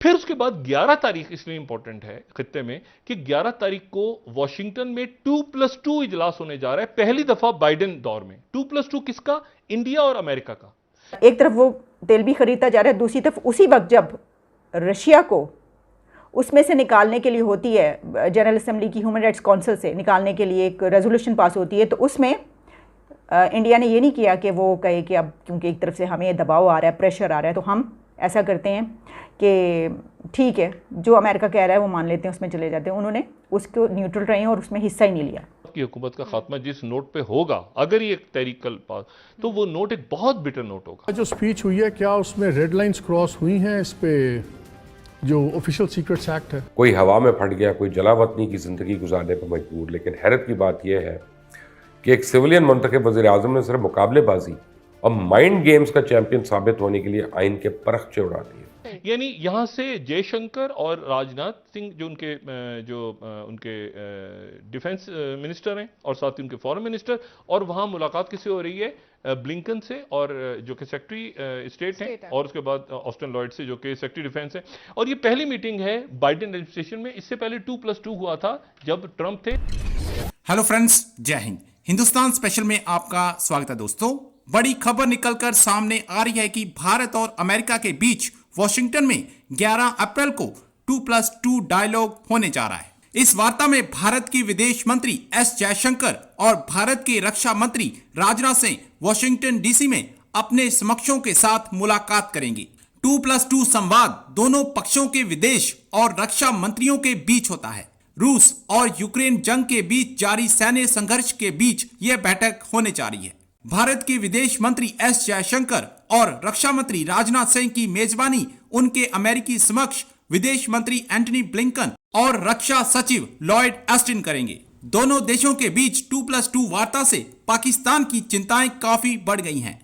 फिर उसके बाद 11 तारीख इसलिए इंपॉर्टेंट है खित्ते में कि 11 तारीख को वॉशिंगटन में 2+2 इजलास होने जा रहा है, पहली दफा बाइडेन दौर में। 2+2 किसका? इंडिया और अमेरिका का। एक तरफ वो तेल भी खरीदता जा रहा है, दूसरी तरफ उसी वक्त जब रशिया को उसमें से निकालने के लिए होती है, जनरल असेंबली की ह्यूमन राइट्स काउंसिल से निकालने के लिए एक रेजोल्यूशन पास होती है, तो उसमें इंडिया ने ये नहीं किया कि वो कहे कि अब क्योंकि एक तरफ से हमें दबाव आ रहा है, प्रेशर आ रहा है, तो हम ऐसा करते हैं कि ठीक है जो अमेरिका कह रहा है वो मान लेते हैं, उसमें चले जाते हैं। उन्होंने उसको न्यूट्रल रहे और उसमें हिस्सा ही नहीं लिया। की हुकूमत का खात्मा जिस नोट पे होगा, अगर ये तहरीक कल पास, तो वो नोट एक बहुत बिटर नोट होगा। जो स्पीच हुई है, क्या उसमें रेड लाइंस क्रॉस हुई हैं इस पे जो ऑफिशियल सीक्रेट्स एक्ट है? कोई हवा में फट गया, कोई जलावतनी की जिंदगी गुजारने पर मजबूर। लेकिन हैरत की बात यह है कि एक सिविलियन मुंतखब वज़ीर आज़म ने सिर्फ मुकाबलेबाजी और माइंड गेम्स का चैंपियन साबित होने के लिए आइन के परखचे उड़ा दिए। यानी यहां से जयशंकर और राजनाथ सिंह जो उनके डिफेंस मिनिस्टर हैं और साथ ही उनके फॉरेन मिनिस्टर, और वहां मुलाकात किससे हो रही है? ब्लिंकन से, और जो कि सेक्रेटरी स्टेट हैं, और उसके बाद ऑस्टिन लॉयड से जो कि सेक्रेटरी डिफेंस है। और ये पहली मीटिंग है बाइडेन एडमिनिस्ट्रेशन में। इससे पहले 2+2 हुआ था जब ट्रंप थे। हेलो फ्रेंड्स, जय हिंद। हिंदुस्तान स्पेशल में आपका स्वागत है दोस्तों। बड़ी खबर निकलकर सामने आ रही है कि भारत और अमेरिका के बीच वॉशिंगटन में 11 अप्रैल को 2+2 डायलॉग होने जा रहा है। इस वार्ता में भारत की विदेश मंत्री एस जयशंकर और भारत के रक्षा मंत्री राजनाथ सिंह वॉशिंगटन डीसी में अपने समकक्षों के साथ मुलाकात करेंगे। 2+2 संवाद दोनों पक्षों के विदेश और रक्षा मंत्रियों के बीच होता है। रूस और यूक्रेन जंग के बीच जारी सैन्य संघर्ष के बीच यह बैठक होने जा रही है। भारत के विदेश मंत्री एस जयशंकर और रक्षा मंत्री राजनाथ सिंह की मेजबानी उनके अमेरिकी समक्ष विदेश मंत्री एंटनी ब्लिंकन और रक्षा सचिव लॉयड ऑस्टिन करेंगे। दोनों देशों के बीच 2+2 वार्ता से पाकिस्तान की चिंताएं काफी बढ़ गई हैं।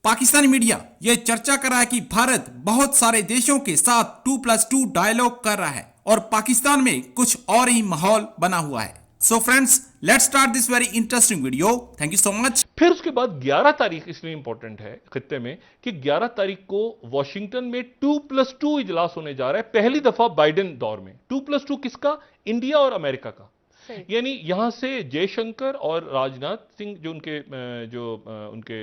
पाकिस्तानी मीडिया यह चर्चा कर रहा है कि भारत बहुत सारे देशों के साथ 2+2 डायलॉग कर रहा है और पाकिस्तान में कुछ और ही माहौल बना हुआ है। So friends, let's start this very interesting video. Thank you so much. फिर उसके बाद 11 तारीख इसलिए इंपॉर्टेंट है खित्ते में कि 11 तारीख को वॉशिंगटन में 2+2 इजलास होने जा रहा है, पहली दफा बाइडेन दौर में। 2+2 किसका? इंडिया और अमेरिका का। यानी यहां से जयशंकर और राजनाथ सिंह जो उनके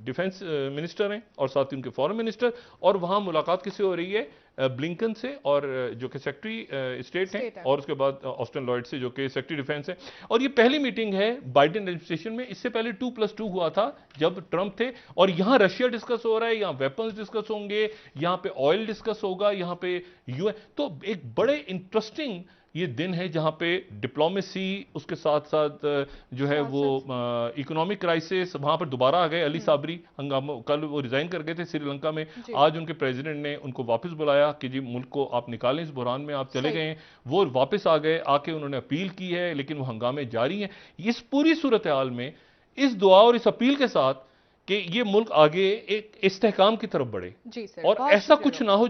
डिफेंस मिनिस्टर हैं और साथ ही उनके फॉरेन मिनिस्टर, और वहां मुलाकात किससे हो रही है? ब्लिंकन से, और जो कि सेक्रेटरी स्टेट हैं, और उसके बाद ऑस्टिन लॉयड से जो कि सेक्रेटरी डिफेंस है। और ये पहली मीटिंग है बाइडेन एडमिनिस्ट्रेशन में। इससे पहले 2+2 हुआ था जब ट्रंप थे, और यहां रशिया डिस्कस हो रहा है, यहां वेपन्स डिस्कस होंगे, यहां पे ऑयल डिस्कस होगा, यहां पे यूएन। तो एक बड़े इंटरेस्टिंग ये दिन है जहां पे डिप्लोमेसी, उसके साथ साथ जो है वो इकोनॉमिक क्राइसिस, वहां पर दोबारा आ गए अली साबरी हंगामा। कल वो रिजाइन कर गए थे श्रीलंका में, आज उनके प्रेसिडेंट ने उनको वापस बुलाया कि जी मुल्क को आप निकालें इस बुरहान में, आप चले गए। वो वापस आ गए, आके उन्होंने अपील की है, लेकिन वो हंगामे जारी हैं। इस पूरी सूरत हाल में इस दुआ और इस अपील के साथ कि ये मुल्क आगे एक इस्तेहकाम की तरफ बढ़े, और ऐसा कुछ ना हो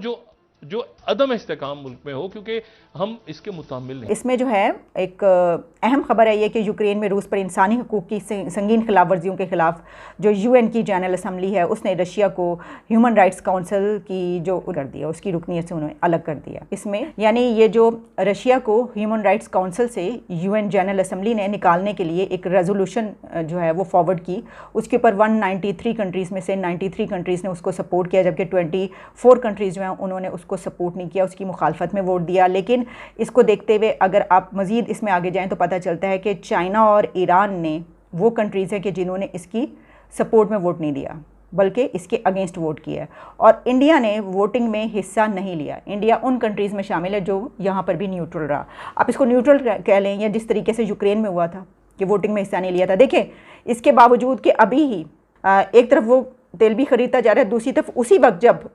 जो अदम इस्तेहकाम मुल्क में हो, क्योंकि हम इसके मुतामिल नहीं। इसमें जो है एक अहम खबर है ये कि यूक्रेन में रूस पर इंसानी हकूक़ की संगीन खिलाफ वर्जियों के खिलाफ जो यूएन की जनरल असेंबली है उसने रशिया को ह्यूमन राइट्स काउंसिल की जो कर दिया, उसकी रुकनीत से उन्होंने अलग कर दिया। इसमें यानी ये जो रशिया को ह्यूमन राइट्स काउंसिल से यूएन जनरल असेंबली ने निकालने के लिए एक रेजोल्यूशन जो है वो फॉरवर्ड की, उसके ऊपर 193 कंट्रीज़ में से 93 कंट्रीज़ ने उसको सपोर्ट किया, जबकि 24 कंट्रीज़ जो हैं उन्होंने उसको सपोर्ट नहीं किया, उसकी मुखालफत में वोट दिया। लेकिन इसको देखते हुए अगर आप मज़ीद इसमें आगे जाएं तो पता चलता है कि चाइना और ईरान ने वो कंट्रीज़ हैं कि जिन्होंने इसकी सपोर्ट में वोट नहीं दिया, बल्कि इसके अगेंस्ट वोट किया है। और इंडिया ने वोटिंग में हिस्सा नहीं लिया। इंडिया उन कंट्रीज़ में शामिल है जो यहाँ पर भी न्यूट्रल रहा। आप इसको न्यूट्रल कह लें, या जिस तरीके से यूक्रेन में हुआ था कि वोटिंग में हिस्सा नहीं लिया था। देखें, इसके बावजूद कि अभी ही एक तरफ वो तेल भी ख़रीदता जा रहा है, दूसरी तरफ उसी वक्त जब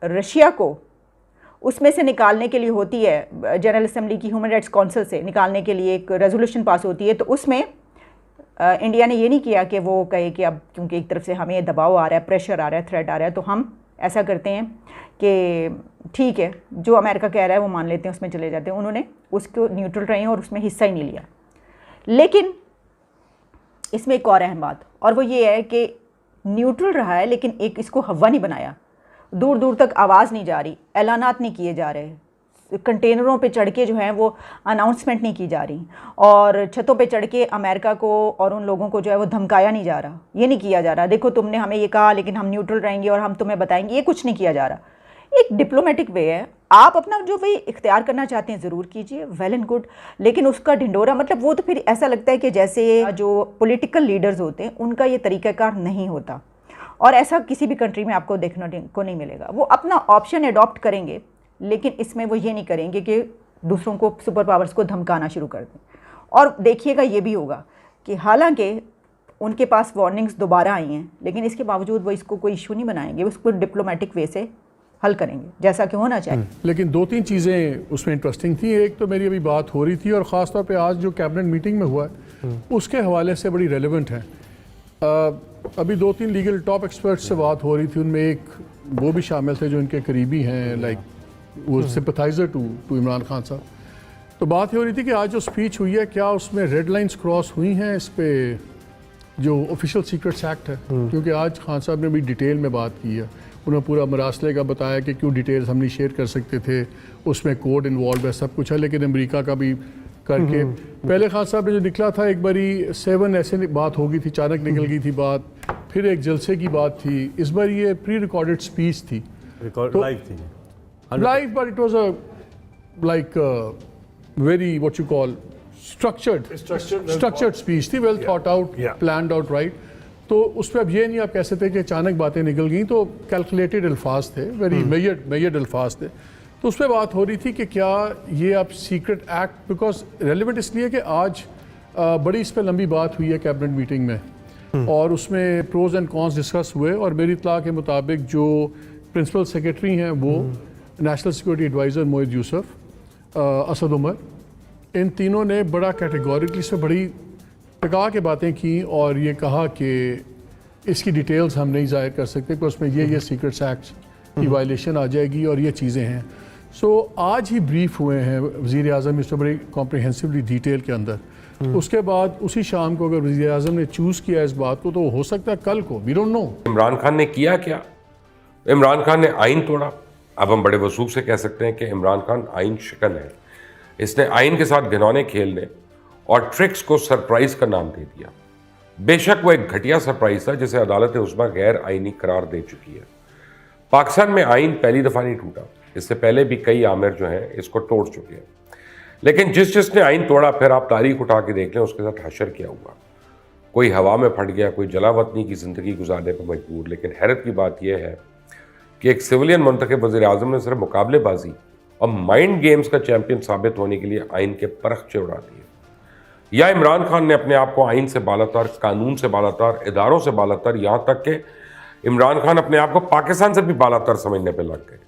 रशिया को उसमें से निकालने के लिए होती है, जनरल असेंबली की ह्यूमन राइट्स काउंसिल से निकालने के लिए एक रेजोल्यूशन पास होती है, तो उसमें इंडिया ने ये नहीं किया कि वो कहे कि अब क्योंकि एक तरफ से हमें दबाव आ रहा है, प्रेशर आ रहा है, थ्रेट आ रहा है, तो हम ऐसा करते हैं कि ठीक है जो अमेरिका कह रहा है वो मान लेते हैं, उसमें चले जाते हैं। उन्होंने उसको न्यूट्रल रहे और उसमें हिस्सा ही नहीं लिया। लेकिन इसमें एक और अहम बात, और वो ये है कि न्यूट्रल रहा है लेकिन एक इसको हवा नहीं बनाया। दूर दूर तक आवाज़ नहीं जा रही, ऐलानात नहीं किए जा रहे, कंटेनरों पे चढ़ के जो है वो अनाउंसमेंट नहीं की जा रही, और छतों पे चढ़ के अमेरिका को और उन लोगों को जो है वो धमकाया नहीं जा रहा, ये नहीं किया जा रहा, देखो तुमने हमें ये कहा लेकिन हम न्यूट्रल रहेंगे और हम तुम्हें बताएंगे, ये कुछ नहीं किया जा रहा। एक डिप्लोमेटिक वे है, आप अपना जो भी इख्तियार करना चाहते हैं ज़रूर कीजिए, वेल एंड गुड, लेकिन उसका ढिंडोरा मतलब वो तो फिर ऐसा लगता है कि जैसे जो पॉलिटिकल लीडर्स होते हैं उनका ये तरीक़ाकार नहीं होता, और ऐसा किसी भी कंट्री में आपको देखने को नहीं मिलेगा। वो अपना ऑप्शन एडॉप्ट करेंगे, लेकिन इसमें वो ये नहीं करेंगे कि दूसरों को, सुपर पावर्स को धमकाना शुरू कर दें। और देखिएगा ये भी होगा कि हालांकि उनके पास वार्निंग्स दोबारा आई हैं, लेकिन इसके बावजूद वो इसको कोई इशू नहीं बनाएंगे, उसको डिप्लोमेटिक वे से हल करेंगे जैसा कि होना चाहिए। लेकिन 2-3 चीज़ें उसमें इंटरेस्टिंग थी। एक तो मेरी अभी बात हो रही थी, और ख़ास तौर पे आज जो कैबिनेट मीटिंग में हुआ है उसके हवाले से बड़ी रेलेवेंट है। अभी 2-3 लीगल टॉप एक्सपर्ट्स से बात हो रही थी, उनमें एक वो भी शामिल थे जो इनके करीबी हैं, लाइक वो सिंपथाइज़र टू इमरान खान साहब। तो बात ये हो रही थी कि आज जो स्पीच हुई है, क्या उसमें रेड लाइंस क्रॉस हुई हैं इस पे जो ऑफिशियल सीक्रेट्स एक्ट है? क्योंकि आज खान साहब ने भी डिटेल में बात की है, उन्होंने पूरा मरासले का बताया कि क्यों डिटेल्स हम नहीं शेयर कर सकते थे, उसमें कोड इन्वॉल्व है, सब कुछ है, लेकिन अमेरिका का भी करके पहले खान साहब ने जो निकला था, एक बारी 7 ऐसे बात हो गई थी, अचानक निकल गई थी बात, फिर एक जलसे की बात थी, इस बार ये प्री रिकॉर्डेड स्पीच थी, लाइव थी, live, but it was a like very what you call structured speech थी, well thought out, planned out, right. तो उस पर अब ये नहीं आप कह सकते कि अचानक बातें निकल गई, तो कैलकुलेटेड अल्फाज थे, वेरी मेजर्ड अल्फाज थे। तो उस पर बात हो रही थी कि क्या ये आप सीक्रेट एक्ट, बिकॉज रेलिवेंट इसलिए कि आज बड़ी इस पर लंबी बात हुई है कैबिनेट मीटिंग में, और उसमें प्रोज एंड कॉन्स डिस्कस हुए, और मेरी इत्तला के मुताबिक जो प्रिंसिपल सेक्रेटरी हैं वो नेशनल सिक्योरिटी एडवाइज़र मोहित यूसुफ, असद उमर, इन तीनों ने बड़ा कैटेगोरिकली से बड़ी टका के बातें की, और ये कहा कि इसकी डिटेल्स हम नहीं ज़ाहिर कर सकते कि उसमें ये सीक्रेट्स एक्ट की वायलेशन आ जाएगी और ये चीज़ें हैं। सो आज ही ब्रीफ हुए हैं वज़ीर आज़म इस पर बड़ी कॉम्प्रिहेंसिवली डिटेल के अंदर। उसके बाद उसी शाम को अगर वज़ीर आज़म ने चूज़ किया इस बात को, तो हो सकता है कल को, we don't know. Imran Khan ने किया क्या? इमरान खान ने आइन तोड़ा। अब हम बड़े वसूख से कह सकते हैं कि इमरान खान आइन शिकन है। इसने आइन के साथ घिनौने खेलने और ट्रिक्स को सरप्राइज का नाम दे दिया। बेशक वो एक घटिया सरप्राइज था जिसे अदालत उस्मा गैर आइनी करार दे चुकी है। पाकिस्तान में आइन पहली दफ़ा नहीं टूटा, इससे पहले भी कई आमिर जो हैं इसको तोड़ चुके हैं, लेकिन जिसने आइन तोड़ा, फिर आप तारीख उठा के देख लें उसके साथ हशर क्या हुआ। कोई हवा में फट गया, कोई जलावतनी की ज़िंदगी गुजारने पर मजबूर। लेकिन हैरत की बात यह है कि एक सिविलियन मुंतखब वज़ीर आज़म ने सिर्फ मुकाबलेबाजी और माइंड गेम्स का चैंपियन साबित होने के लिए आइन के परखचे उड़ा दिए, या इमरान खान ने अपने आप को आइन से बालातर, कानून से बालातर, इदारों से बालातर, यहाँ तक कि इमरान खान अपने आप को पाकिस्तान से भी बालातर समझने पर लग गए।